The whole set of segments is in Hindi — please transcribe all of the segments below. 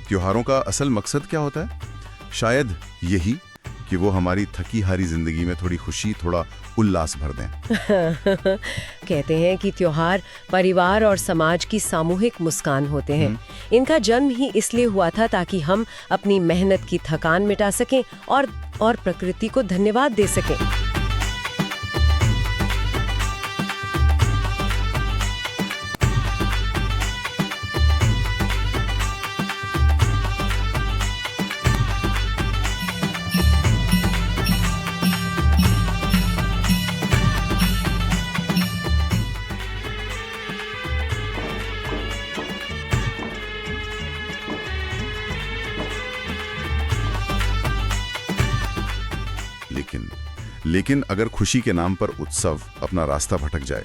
त्योहारों का असल मकसद क्या होता है? शायद यही कि वो हमारी थकी हारी जिंदगी में थोड़ी खुशी, थोड़ा उल्लास भर दें। कहते हैं कि त्योहार परिवार और समाज की सामूहिक मुस्कान होते हैं। इनका जन्म ही इसलिए हुआ था ताकि हम अपनी मेहनत की थकान मिटा सकें और प्रकृति को धन्यवाद दे सकें। लेकिन अगर खुशी के नाम पर उत्सव अपना रास्ता भटक जाए,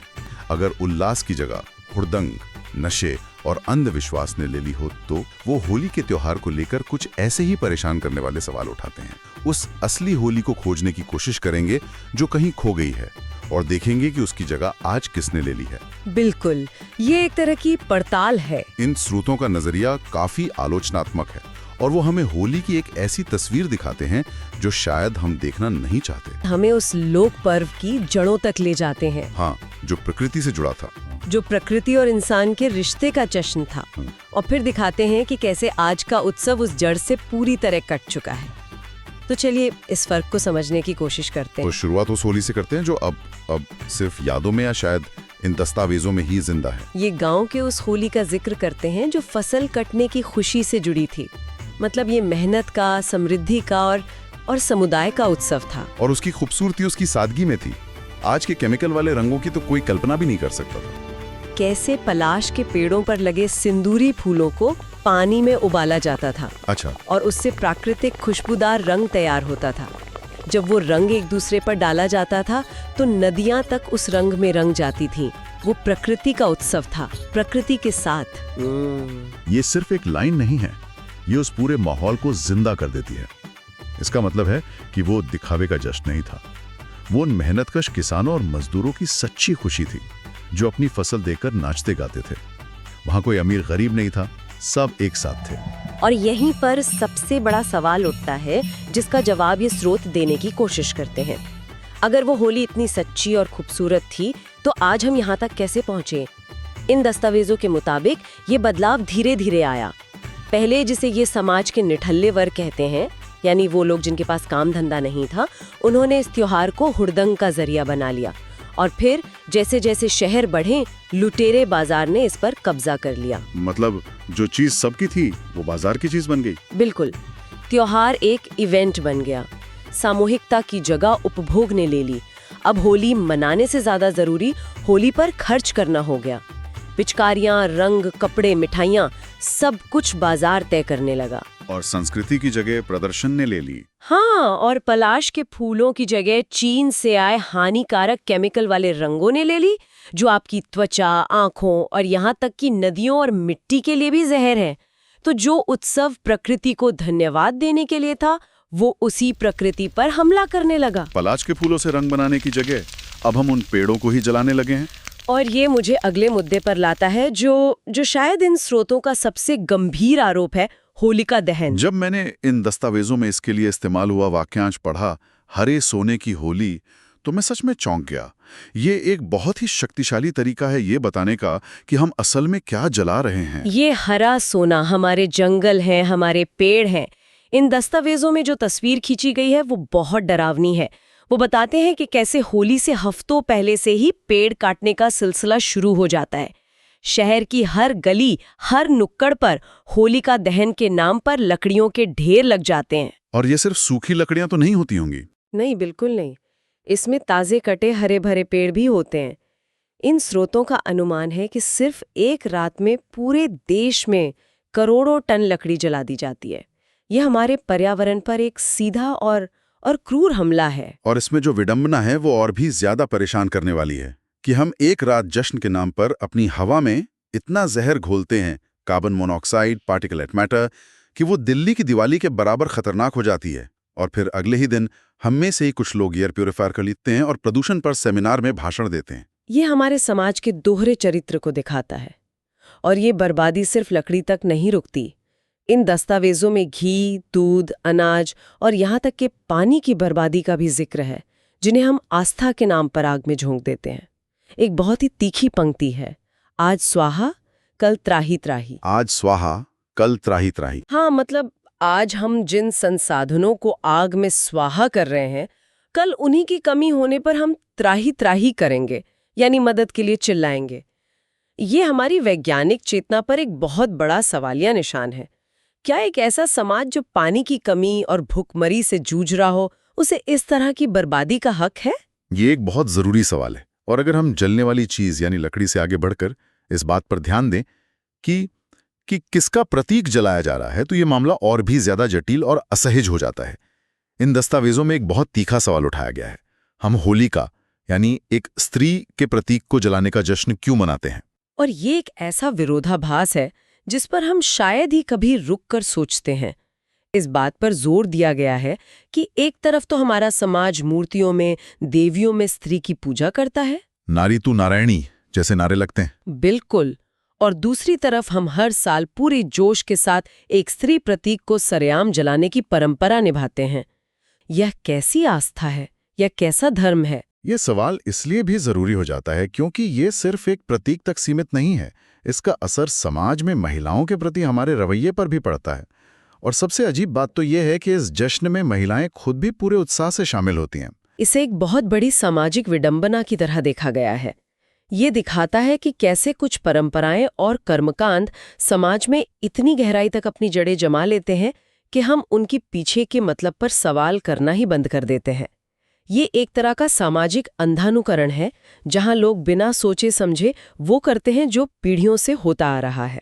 अगर उल्लास की जगह हुड़दंग, नशे और अंधविश्वास ने ले ली हो, तो वो होली के त्योहार को लेकर कुछ ऐसे ही परेशान करने वाले सवाल उठाते हैं। उस असली होली को खोजने की कोशिश करेंगे जो कहीं खो गई है, और देखेंगे कि उसकी जगह आज किसने ले ली है। बिल्कुल, ये एक तरह की पड़ताल है। इन स्रोतों का नजरिया काफी आलोचनात्मक है और वो हमें होली की एक ऐसी तस्वीर दिखाते हैं जो शायद हम देखना नहीं चाहते। हमें उस लोक पर्व की जड़ों तक ले जाते हैं। हाँ, जो प्रकृति से जुड़ा था, जो प्रकृति और इंसान के रिश्ते का जश्न था। और फिर दिखाते हैं कि कैसे आज का उत्सव उस जड़ से पूरी तरह कट चुका है। तो चलिए इस फर्क को समझने की कोशिश करते हैं। तो शुरुआत उस होली से करते हैं जो अब सिर्फ यादों में या शायद इन दस्तावेजों में ही जिंदा है। ये गांव के उस होली का जिक्र करते हैं जो फसल कटने की खुशी से जुड़ी थी। मतलब ये मेहनत का, समृद्धि का और समुदाय का उत्सव था। और उसकी खूबसूरती उसकी सादगी में थी। आज के केमिकल वाले रंगों की तो कोई कल्पना भी नहीं कर सकता था। कैसे पलाश के पेड़ों पर लगे सिंदूरी फूलों को पानी में उबाला जाता था। अच्छा। और उससे प्राकृतिक खुशबूदार रंग तैयार होता था। जब वो रंग एक दूसरे पर डाला जाता था तो नदियां तक उस रंग में रंग जाती थीं। वो प्रकृति का उत्सव था, प्रकृति के साथ। ये सिर्फ एक लाइन नहीं है, ये उस पूरे माहौल को जिंदा कर देती है। इसका मतलब है कि वो दिखावे का जश्न नहीं था, वो उन मेहनतकश किसानों और मजदूरों की सच्ची खुशी थी जो अपनी फसल देखकर नाचते गाते थे। वहां कोई अमीर गरीब नहीं था, सब एक साथ थे। और यहीं पर सबसे बड़ा सवाल उठता है जिसका जवाब ये स्रोत देने की कोशिश करते हैं। अगर वो होली इतनी सच्ची और खूबसूरत थी तो आज हम यहाँ तक कैसे पहुँचे? इन दस्तावेजों के मुताबिक ये बदलाव धीरे धीरे आया। पहले जिसे ये समाज के निठल्ले वर्ग कहते हैं, यानी वो लोग जिनके पास काम धंधा नहीं था, उन्होंने इस त्योहार को हुड़दंग का जरिया बना लिया। और फिर जैसे जैसे शहर बढ़े, लुटेरे बाजार ने इस पर कब्जा कर लिया। मतलब जो चीज सबकी थी वो बाजार की चीज बन गई। बिल्कुल, त्योहार एक इवेंट बन गया, सामूहिकता की जगह उपभोग ने ले ली। अब होली मनाने से ज्यादा जरूरी होली पर खर्च करना हो गया। पिचकारियां, रंग, कपड़े, मिठाइयां, सब कुछ बाजार तय करने लगा। और संस्कृति की जगह प्रदर्शन ने ले ली। हाँ, और पलाश के फूलों की जगह चीन से आए हानिकारक केमिकल वाले रंगों ने ले ली, जो आपकी त्वचा, आंखों और यहाँ तक कि नदियों और मिट्टी के लिए भी जहर है। तो जो उत्सव प्रकृति को धन्यवाद देने के लिए था, वो उसी प्रकृति पर हमला करने लगा। पलाश के फूलों से रंग बनाने की जगह अब हम उन पेड़ों को ही जलाने लगे हैं। और ये मुझे अगले मुद्दे पर लाता है जो शायद इन स्रोतों का सबसे गंभीर आरोप है, होलिका दहन। जब मैंने इन दस्तावेजों में इसके लिए इस्तेमाल हुआ वाक्यांश पढ़ा, हरे सोने की होली, तो मैं सच में चौंक गया। ये एक बहुत ही शक्तिशाली तरीका है ये बताने का कि हम असल में क्या जला रहे हैं। ये हरा सोना हमारे जंगल हैं, हमारे पेड़ हैं। इन दस्तावेजों में जो तस्वीर खींची गई है वो बहुत डरावनी है। वो बताते हैं कि कैसे होली से हफ्तों पहले से ही पेड़ काटने का सिलसिला शुरू हो जाता है। शहर की हर गली, हर नुक्कड़ पर होलिका दहन के नाम पर लकड़ियों के ढेर लग जाते हैं। और ये सिर्फ सूखी लकड़ियां तो नहीं होती होंगी? नहीं, बिल्कुल नहीं। इसमें ताजे कटे हरे भरे पेड़ भी होते हैं। इन स्रोतों का अनुमान है कि सिर्फ एक रात में पूरे देश में करोड़ों टन लकड़ी जला दी जाती है। यह हमारे पर्यावरण पर एक सीधा और क्रूर हमला है। और इसमें जो विडंबना है वो और भी ज्यादा परेशान करने वाली है कि हम एक रात जश्न के नाम पर अपनी हवा में इतना जहर घोलते हैं, कार्बन मोनोऑक्साइड, पार्टिकुलेट मैटर, कि वो दिल्ली की दिवाली के बराबर खतरनाक हो जाती है। और फिर अगले ही दिन हम में से ही कुछ लोग एयर प्यूरिफायर खरीदते हैं और प्रदूषण पर सेमिनार में भाषण देते हैं। ये हमारे समाज के दोहरे चरित्र को दिखाता है। और ये बर्बादी सिर्फ लकड़ी तक नहीं रुकती। इन दस्तावेजों में घी, दूध, अनाज और यहाँ तक कि पानी की बर्बादी का भी जिक्र है, जिन्हें हम आस्था के नाम पर आग में झोंक देते हैं। एक बहुत ही तीखी पंक्ति है, आज स्वाहा कल त्राही त्राही। आज स्वाहा कल त्राही त्राही। हाँ, मतलब आज हम जिन संसाधनों को आग में स्वाहा कर रहे हैं, कल उन्हीं की कमी होने पर हम त्राही त्राही करेंगे, यानी मदद के लिए चिल्लाएंगे। ये हमारी वैज्ञानिक चेतना पर एक बहुत बड़ा सवालिया निशान है। क्या एक ऐसा समाज जो पानी की कमी और भूखमरी से जूझ रहा हो, उसे इस तरह की बर्बादी का हक है? ये एक बहुत जरूरी सवाल है। और अगर हम जलने वाली चीज यानी लकड़ी से आगे बढ़कर इस बात पर ध्यान दें कि किसका प्रतीक जलाया जा रहा है, तो ये मामला और भी ज्यादा जटिल और असहज हो जाता है। इन दस्तावेजों में एक बहुत तीखा सवाल उठाया गया है। हम होली का यानी एक स्त्री के प्रतीक को जलाने का जश्न क्यों मनाते हैं? और ये एक ऐसा विरोधाभास है जिस पर हम शायद ही कभी रुक कर सोचते हैं। इस बात पर जोर दिया गया है कि एक तरफ तो हमारा समाज मूर्तियों में, देवियों में स्त्री की पूजा करता है, नारी तू नारायणी जैसे नारे लगते हैं। बिल्कुल, और दूसरी तरफ हम हर साल पूरे जोश के साथ एक स्त्री प्रतीक को सरेआम जलाने की परंपरा निभाते हैं। यह कैसी आस्था है? यह कैसा धर्म है? ये सवाल इसलिए भी जरूरी हो जाता है क्योंकि ये सिर्फ एक प्रतीक तक सीमित नहीं है। इसका असर समाज में महिलाओं के प्रति हमारे रवैये पर भी पड़ता है। और सबसे अजीब बात तो ये है कि इस जश्न में महिलाएं खुद भी पूरे उत्साह से शामिल होती हैं। इसे एक बहुत बड़ी सामाजिक विडंबना की तरह देखा गया है। ये दिखाता है कि कैसे कुछ परंपराएं और कर्मकांड समाज में इतनी गहराई तक अपनी जड़ें जमा लेते हैं कि हम उनके पीछे के मतलब पर सवाल करना ही बंद कर देते हैं। ये एक तरह का सामाजिक अंधानुकरण है, जहां लोग बिना सोचे समझे वो करते हैं जो पीढ़ियों से होता आ रहा है।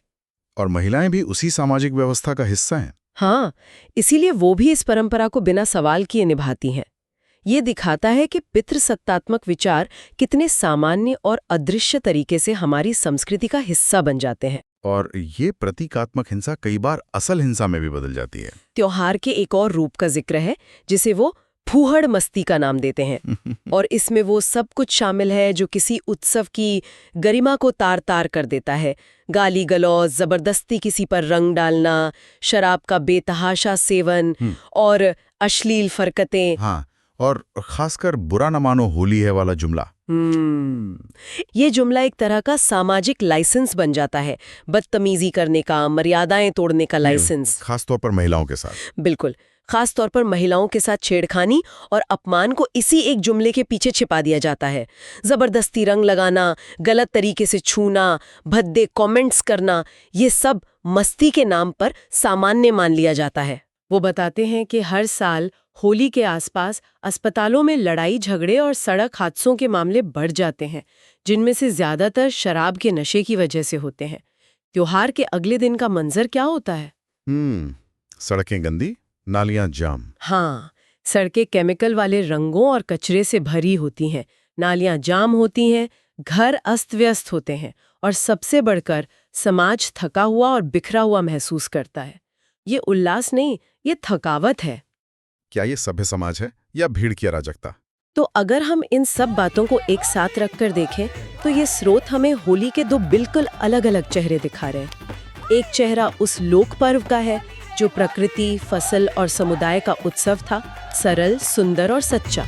और महिलाएं भी उसी सामाजिक व्यवस्था का हिस्सा हैं। हाँ, इसीलिए वो भी इस परंपरा को बिना सवाल किए निभाती हैं। ये दिखाता है कि पितृसत्तात्मक विचार कितने सामान्य और अदृश्य तरीके से हमारी संस्कृति का हिस्सा बन जाते हैं। और ये प्रतीकात्मक हिंसा कई बार असल हिंसा में भी बदल जाती है। त्योहार के एक और रूप का जिक्र है जिसे वो फूहड़ मस्ती का नाम देते हैं। और इसमें वो सब कुछ शामिल है जो किसी उत्सव की गरिमा को तार तार कर देता है। गाली गलौज, जबरदस्ती किसी पर रंग डालना, शराब का बेतहाशा सेवन और अश्लील फरकतें। हाँ, और खासकर बुरा न मानो होली है वाला जुमला। ये जुमला एक तरह का सामाजिक लाइसेंस बन जाता है, बदतमीजी करने का, मर्यादाएं तोड़ने का लाइसेंस। खासतौर पर महिलाओं के साथ। बिल्कुल, खास तौर पर महिलाओं के साथ छेड़खानी और अपमान को इसी एक जुमले के पीछे छिपा दिया जाता है। जबरदस्ती रंग लगाना, गलत तरीके से छूना, भद्दे कमेंट्स करना, ये सब मस्ती के नाम पर सामान्य मान लिया जाता है। वो बताते हैं कि हर साल होली के आसपास अस्पतालों में लड़ाई झगड़े और सड़क हादसों के मामले बढ़ जाते हैं, जिनमें से ज्यादातर शराब के नशे की वजह से होते हैं। त्योहार के अगले दिन का मंजर क्या होता है? सड़कें गंदी, नालियां जाम। हाँ, सड़कें केमिकल वाले रंगों और कचरे से भरी होती हैं, नालियां जाम होती हैं, घर अस्त व्यस्त होते हैं और सबसे बढ़कर समाज थका हुआ और बिखरा हुआ महसूस करता है। ये उल्लास नहीं, ये थकावट है। क्या ये सभ्य समाज है या भीड़ की अराजकता? तो अगर हम इन सब बातों को एक साथ रखकर देखें तो ये स्रोत हमें होली के दो बिल्कुल अलग अलग चेहरे दिखा रहे हैं। एक चेहरा उस लोक पर्व का है जो प्रकृति, फसल और समुदाय का उत्सव था, सरल, सुंदर और सच्चा।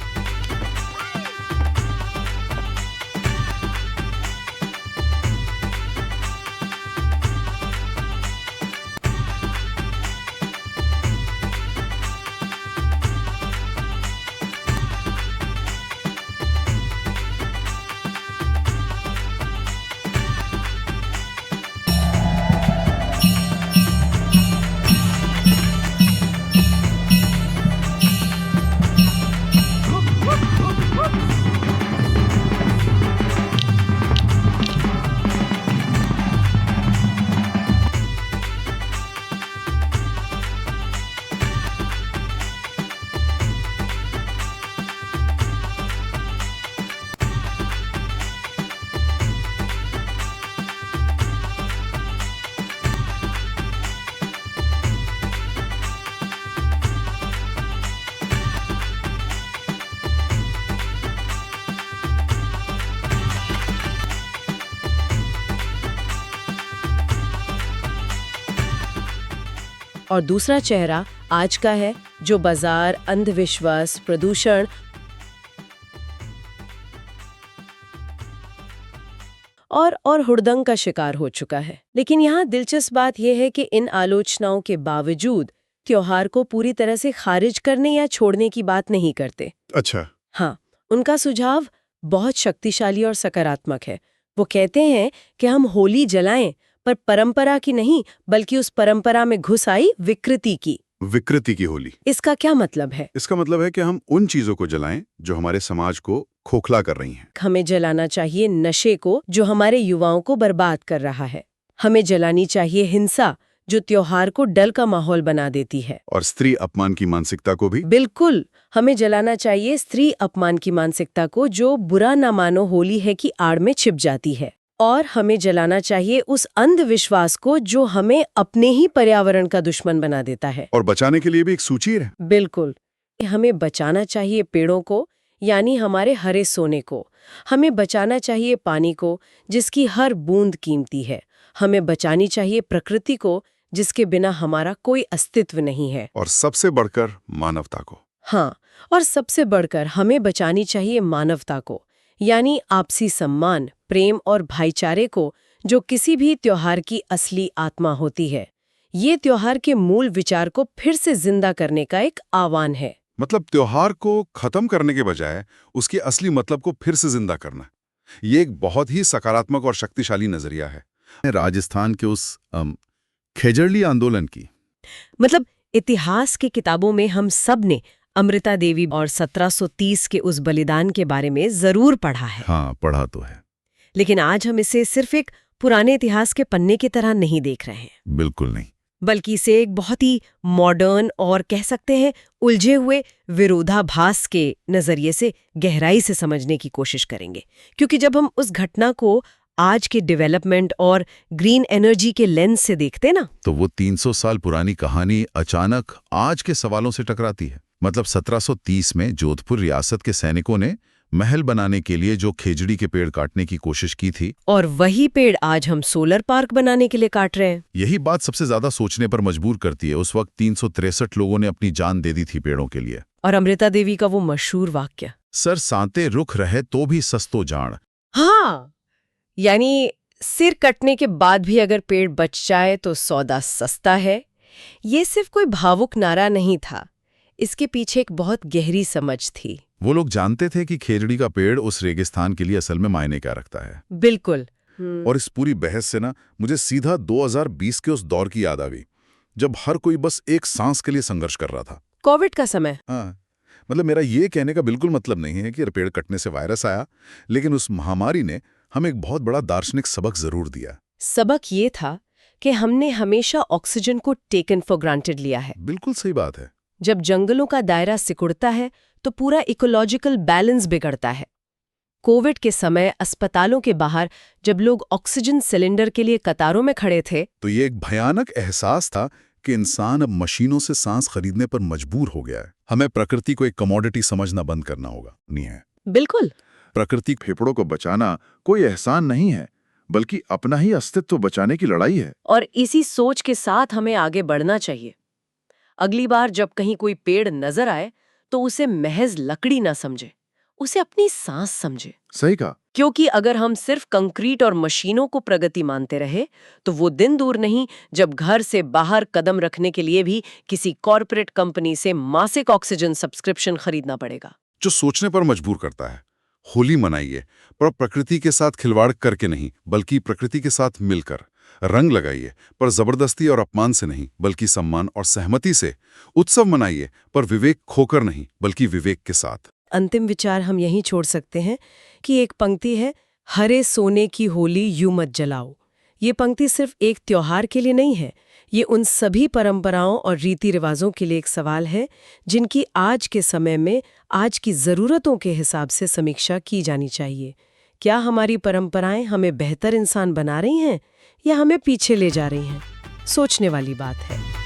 और दूसरा चेहरा आज का है, जो बाजार, अंधविश्वास, प्रदूषण और हुड़दंग का शिकार हो चुका है। लेकिन यहाँ दिलचस्प बात यह है कि इन आलोचनाओं के बावजूद त्योहार को पूरी तरह से खारिज करने या छोड़ने की बात नहीं करते। अच्छा। हाँ, उनका सुझाव बहुत शक्तिशाली और सकारात्मक है। वो कहते हैं कि हम होली जलाएं, पर परंपरा की नहीं, बल्कि उस परंपरा में घुस आई विकृति की होली। इसका क्या मतलब है? इसका मतलब है कि हम उन चीजों को जलाएं जो हमारे समाज को खोखला कर रही हैं। हमें जलाना चाहिए नशे को, जो हमारे युवाओं को बर्बाद कर रहा है। हमें जलानी चाहिए हिंसा, जो त्योहार को डर का माहौल बना देती है। और स्त्री अपमान की मानसिकता को भी। बिल्कुल, हमें जलाना चाहिए स्त्री अपमान की मानसिकता को, जो बुरा ना मानो होली है की आड़ में छिप जाती है। और हमें जलाना चाहिए उस अंधविश्वास को, जो हमें अपने ही पर्यावरण का दुश्मन बना देता है। और बचाने के लिए भी एक सूची है। बिल्कुल, हमें बचाना चाहिए पेड़ों को, यानी हमारे हरे सोने को। हमें बचाना चाहिए पानी को, जिसकी हर बूंद कीमती है। हमें बचानी चाहिए प्रकृति को, जिसके बिना हमारा कोई अस्तित्व नहीं है। और सबसे बढ़कर मानवता को। हाँ, और सबसे बढ़कर हमें बचानी चाहिए मानवता को, यानी आपसी सम्मान, प्रेम और भाईचारे को, जो किसी भी त्योहार की असली आत्मा होती है। ये त्योहार के मूल विचार को फिर से जिंदा करने का एक आह्वान है। मतलब त्योहार को खत्म करने के बजाय उसके असली मतलब को फिर से जिंदा करना। ये एक बहुत ही सकारात्मक और शक्तिशाली नजरिया है। राजस्थान के उस खेजड़ली आंदोलन की, मतलब इतिहास की किताबों में हम सब ने अमृता देवी और 1730 के उस बलिदान के बारे में जरूर पढ़ा है। हाँ, पढ़ा तो है। लेकिन आज हम इसे सिर्फ एक पुराने इतिहास के पन्ने की तरह नहीं देख रहे हैं। बिल्कुल नहीं। बल्कि इसे एक बहुत ही मॉडर्न और कह सकते हैं उलझे हुए विरोधाभास के नजरिए से गहराई से समझने की कोशिश करेंगे। क्योंकि जब हम उस घटना को आज के डेवलपमेंट और ग्रीन एनर्जी के लेंस से देखते ना, तो वो 300 साल पुरानी कहानी अचानक आज के सवालों से टकराती है। मतलब 1730 में जोधपुर रियासत के सैनिकों ने महल बनाने के लिए जो खेजड़ी के पेड़ काटने की कोशिश की थी, और वही पेड़ आज हम सोलर पार्क बनाने के लिए काट रहे हैं। यही बात सबसे ज्यादा सोचने पर मजबूर करती है। उस वक्त 363 लोगों ने अपनी जान दे दी थी पेड़ों के लिए। और अमृता देवी का वो मशहूर वाक्य, सर सांते रुख रहे तो भी सस्तो जान। हाँ, यानी सिर कटने के बाद भी अगर पेड़ बच जाए तो सौदा सस्ता है। ये सिर्फ कोई भावुक नारा नहीं था, इसके पीछे एक बहुत गहरी समझ थी। वो लोग जानते थे कि खेजड़ी का पेड़ उस रेगिस्तान के लिए असल में मायने क्या रखता है। बिल्कुल। और इस पूरी बहस से ना मुझे सीधा 2020 के उस दौर की याद आ गई, जब हर कोई बस एक सांस के लिए संघर्ष कर रहा था। कोविड का समय। हाँ, मतलब मेरा ये कहने का बिल्कुल मतलब नहीं है कि पेड़ कटने से वायरस आया, लेकिन उस महामारी ने हमें एक बहुत बड़ा दार्शनिक सबक जरूर दिया। सबक ये था कि हमने हमेशा ऑक्सीजन को टेकन फॉर ग्रांटेड लिया है। बिल्कुल सही बात है। जब जंगलों का दायरा सिकुड़ता है तो पूरा इकोलॉजिकल बैलेंस बिगड़ता है। कोविड के समय अस्पतालों के बाहर जब लोग ऑक्सीजन सिलेंडर के लिए कतारों में खड़े थे, तो ये एक भयानक एहसास था कि इंसान अब मशीनों से सांस खरीदने पर मजबूर हो गया है। हमें प्रकृति को एक कमोडिटी समझना बंद करना होगा। नहीं है? बिल्कुल। प्रकृति फेफड़ों को बचाना कोई एहसान नहीं है, बल्कि अपना ही अस्तित्व बचाने की लड़ाई है। और इसी सोच के साथ हमें आगे बढ़ना चाहिए। अगली बार जब कहीं कोई पेड़ नजर आए तो उसे महज लकड़ी ना समझे, उसे अपनी सांस समझे। सही कहा। क्योंकि अगर हम सिर्फ कंक्रीट और मशीनों को प्रगति मानते रहे तो वो दिन दूर नहीं जब घर से बाहर कदम रखने के लिए भी किसी कॉर्पोरेट कंपनी से मासिक ऑक्सीजन सब्सक्रिप्शन खरीदना पड़ेगा। जो सोचने पर मजबूर करता है। होली मनाइए, पर प्रकृति के साथ खिलवाड़ करके नहीं, बल्कि प्रकृति के साथ मिलकर। रंग लगाइए, पर जबरदस्ती और अपमान से नहीं, बल्कि सम्मान और सहमति से। उत्सव मनाइए, पर विवेक खोकर नहीं, बल्कि विवेक के साथ। अंतिम विचार हम यहीं छोड़ सकते हैं कि एक पंक्ति है, हरे सोने की होली यूं मत जलाओ। ये पंक्ति सिर्फ एक त्योहार के लिए नहीं है, ये उन सभी परंपराओं और रीति रिवाजों के लिए एक सवाल है जिनकी आज के समय में आज की ज़रूरतों के हिसाब से समीक्षा की जानी चाहिए। क्या हमारी परंपराएं हमें बेहतर इंसान बना रही हैं या हमें पीछे ले जा रही हैं? सोचने वाली बात है।